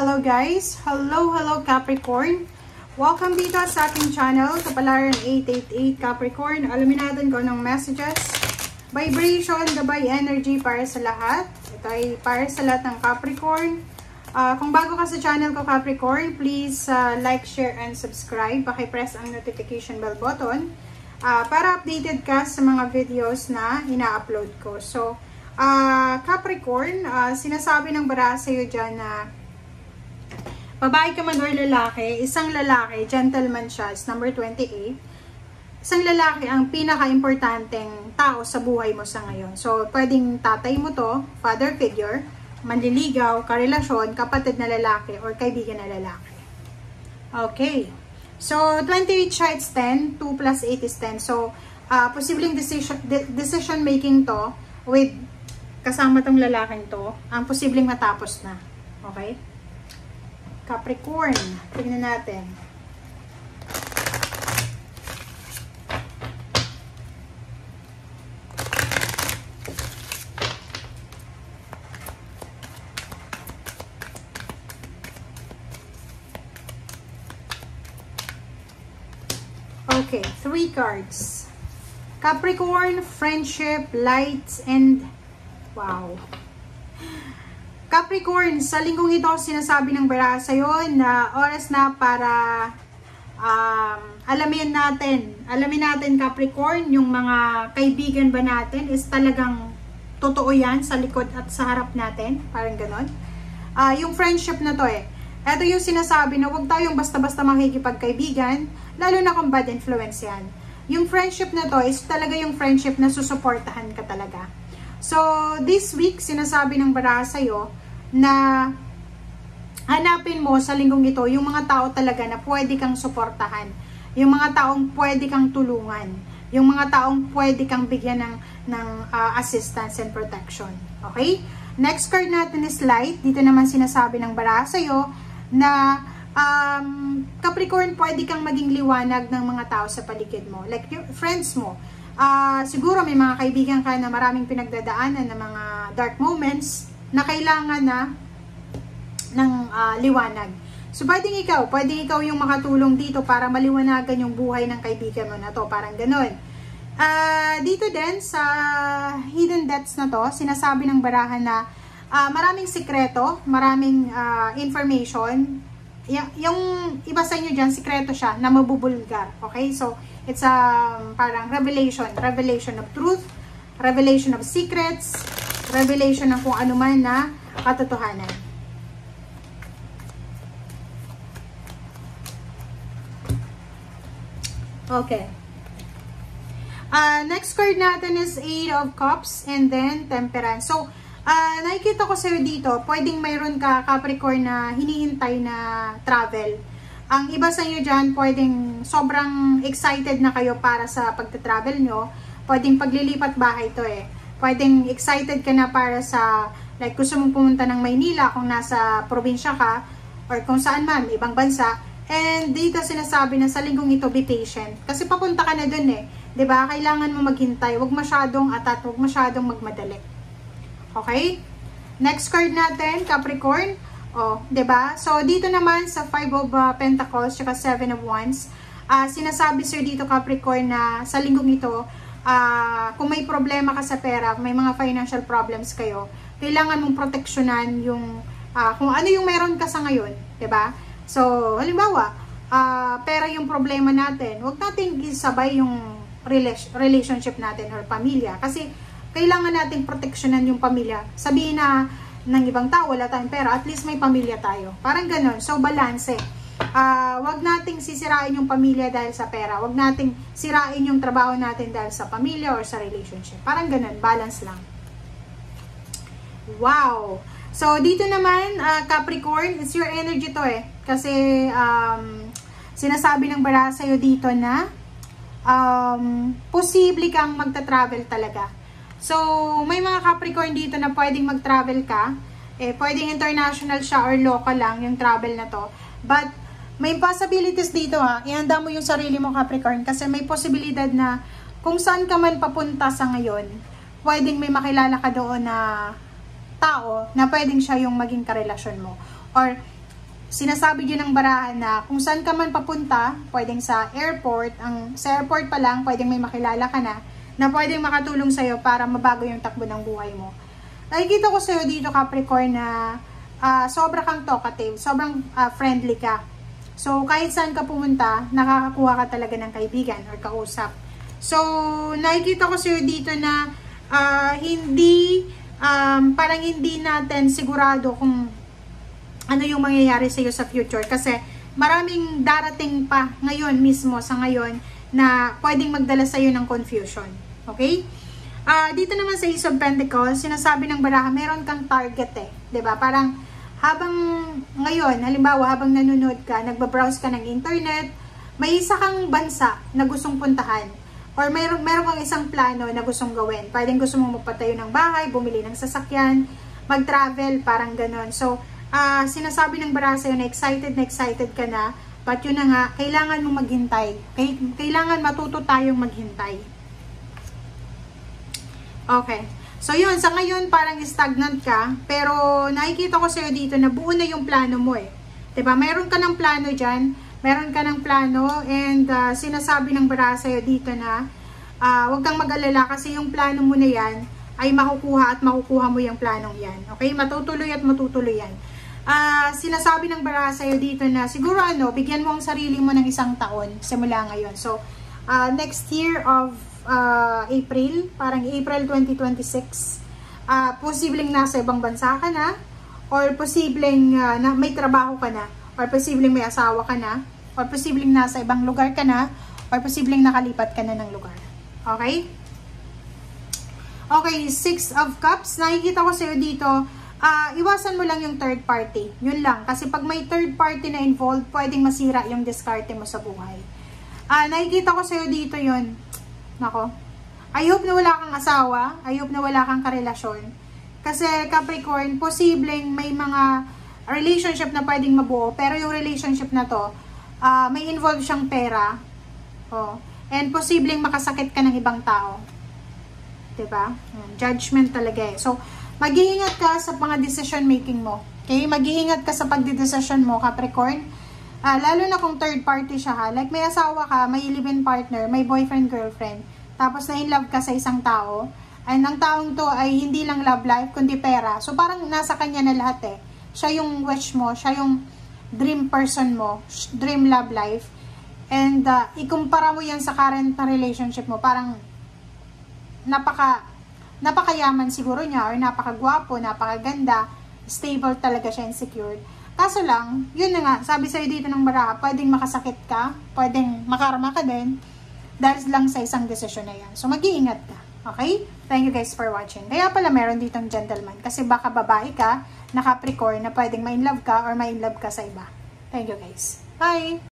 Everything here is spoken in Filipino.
Hello guys! Hello Capricorn! Welcome dito sa aking channel, Kapalaran 888 Capricorn. Alamin natin kung anong messages, vibration, gabay, energy para sa lahat. Ito ay para sa lahat ng Capricorn. Kung bago ka sa channel ko Capricorn, please like, share, and subscribe. Paki-press ang notification bell button para updated ka sa mga videos na ina-upload ko. So, Capricorn, sinasabi ng bara sa'yo dyan na babae ka man or lalaki, isang lalaki, gentleman siya, is number 28. Isang lalaki ang pinaka-importanteng tao sa buhay mo sa ngayon. So, pwedeng tatay mo to, father figure, manliligaw, karelasyon, kapatid na lalaki, or kaibigan na lalaki. Okay. So, 28 siya, it's 10. 2 plus 8 is 10. So, posibleng decision making to with kasama tong lalaking to, ang posibleng matapos na. Okay? Capricorn, tingnan natin. Okay, 3 cards. Capricorn, friendship, lights, and wow. Capricorn, sa linggong ito, sinasabi ng bara sa'yo na oras na para alamin natin Capricorn, yung mga kaibigan ba natin is talagang totoo yan sa likod at sa harap natin, parang ganon. Yung friendship na to ito yung sinasabi na huwag tayong basta-basta makikipagkaibigan, lalo na kung bad influence yan. Yung friendship na to is talaga yung friendship na susuportahan ka talaga. So, this week, sinasabi ng bara sa'yo na hanapin mo sa linggong ito yung mga tao talaga na pwede kang suportahan. Yung mga taong pwede kang tulungan. Yung mga taong pwede kang bigyan ng assistance and protection. Okay? Next card natin is light. Dito naman sinasabi ng bara sa'yo na Capricorn, pwede kang maging liwanag ng mga tao sa paligid mo. Like your friends mo. Siguro may mga kaibigan ka na maraming pinagdadaanan ng mga dark moments na kailangan ng liwanag. So, pwedeng ikaw yung makatulong dito para maliwanagan yung buhay ng kaibigan mo na to. Parang ganun. Dito din, sa hidden depths na to, sinasabi ng barahan na maraming sikreto, maraming information. Yung iba sa inyo dyan, sikreto siya na mabubulgar. Okay? So, it's parang revelation of truth, revelation of secrets, revelation ng kung ano man na katotohanan. Okay. Next card natin is 8 of Cups and then Temperance. So, nakikita ko sa'yo dito, pwedeng mayroon ka Capricorn na hinihintay na travel. Ang iba sa inyo dyan, pwedeng sobrang excited na kayo para sa pagta-travel nyo. Pwedeng paglilipat bahay to Pwedeng excited ka na para sa, like gusto mong pumunta ng Maynila kung nasa probinsya ka, or kung saan man, ibang bansa. And dito sinasabi na sa linggong ito, be patient. Kasi papunta ka na dun Diba? Kailangan mo maghintay. Huwag masyadong atat, huwag masyadong magmadali. Okay? Next card natin, Capricorn. Diba? So, dito naman sa 5 of Pentacles, tsaka 7 of Wands, sinasabi sir dito, Capricorn, na sa linggong ito, kung may problema ka sa pera, may mga financial problems kayo, kailangan mong proteksyonan yung kung ano yung meron ka sa ngayon, 'di ba? So, halimbawa, pera yung problema natin, huwag nating isabay yung relationship natin or pamilya kasi kailangan nating proteksyonan yung pamilya. Sabihin na ng ibang tao, wala tayong pera, at least may pamilya tayo. Parang ganun. So, balance wag nating sisirain yung pamilya dahil sa pera. Wag nating sirain yung trabaho natin dahil sa pamilya or sa relationship. Parang ganun, balance lang. Wow! So, dito naman, Capricorn, it's your energy to Kasi, sinasabi ng bara sa'yo dito na posible kang magta-travel talaga. So, may mga Capricorn dito na pwedeng mag-travel ka. Pwedeng international siya or local lang yung travel na to. But, may possibilities dito ihanda mo yung sarili mo Capricorn kasi may posibilidad na kung saan ka man papunta sa ngayon, pwedeng may makilala ka doon na tao na pwedeng siya yung maging karelasyon mo. Or sinasabi din ng barahan na kung saan ka man papunta, pwedeng sa airport, sa airport pa lang, pwedeng may makilala ka na pwedeng makatulong sa'yo para mabago yung takbo ng buhay mo. Nakikita ko sa'yo dito, Capricorn, na sobra kang talkative, sobrang friendly ka. So, kahit saan ka pumunta, nakakakuha ka talaga ng kaibigan or kausap. So, nakikita ko sa'yo dito na parang hindi natin sigurado kung ano yung mangyayari sa iyo sa future, kasi maraming darating pa ngayon mismo sa ngayon na pwedeng magdala sa iyo ng confusion. Okay? Dito naman sa Ace of Pentacles, sinasabi ng baraha, meron kang target eh. 'Di ba? Parang habang ngayon, halimbawa habang nanonood ka, nagba-browse ka ng internet, may isa kang bansa na gustong puntahan, or meron kang isang plano na gustong gawin. Pwedeng gusto mong magpatayo ng bahay, bumili ng sasakyan, mag-travel, parang ganon. So, sinasabi ng baraha sa'yo na excited ka na, but yun na nga, kailangan mong maghintay. Kailangan matuto tayong maghintay. Okay. So yun, sa ngayon parang stagnant ka, pero nakikita ko sa'yo dito na buo na yung plano mo eh. 'Di ba? Meron ka ng plano dyan, meron ka ng plano, and sinasabi ng baraha sa'yo dito na huwag kang mag-alala kasi yung plano mo na yan ay makukuha mo yung planong yan. Okay? Matutuloy at matutuloy yan. Sinasabi ng baraha sa'yo dito na siguro bigyan mo ang sarili mo ng isang taon simula ngayon. So, next year of April, parang April 2026, posibleng nasa ibang bansa ka na, or posibleng may trabaho ka na, or posibleng may asawa ka na, or posibleng nasa ibang lugar ka na, or posibleng nakalipat ka na ng lugar. Okay? Okay, 6 of Cups. Nakikita ko sa'yo dito, iwasan mo lang yung third party. Yun lang. Kasi pag may third party na involved, pwedeng masira yung diskarte mo sa buhay. Nakikita ko sa'yo dito yun. Nako. I hope na wala kang asawa. I hope na wala kang karelasyon. Kasi Capricorn, posibleng may mga relationship na pwedeng mabuo. Pero yung relationship na to, may involved siyang pera. And posibleng makasakit ka ng ibang tao. Diba? Judgment talaga eh. So, mag-iingat ka sa mga decision making mo. Okay? Mag-iingat ka sa pagdidesisyon mo, Capricorn. Lalo na kung third party siya ha. Like may asawa ka, may live-in partner, may boyfriend, girlfriend. Tapos na-in-love ka sa isang tao. And ang taong to ay hindi lang love life, kundi pera. So parang nasa kanya na lahat eh. Siya yung wish mo, siya yung dream person mo, dream love life. And ikumpara mo yan sa current na relationship mo. Parang napakayaman siguro niya, or napakagwapo, napakaganda, stable talaga siya, and secured. Kaso lang, yun na nga, sabi sa'yo dito ng baraha, pwedeng makasakit ka, pwedeng makarma ka din, dahil lang sa isang desisyon na yan. So, mag-iingat ka. Okay? Thank you guys for watching. Kaya pala meron ditong gentleman, kasi baka babae ka, na Capricorn, na pwedeng ma-inlove ka, or ma-inlove ka sa iba. Thank you guys. Bye!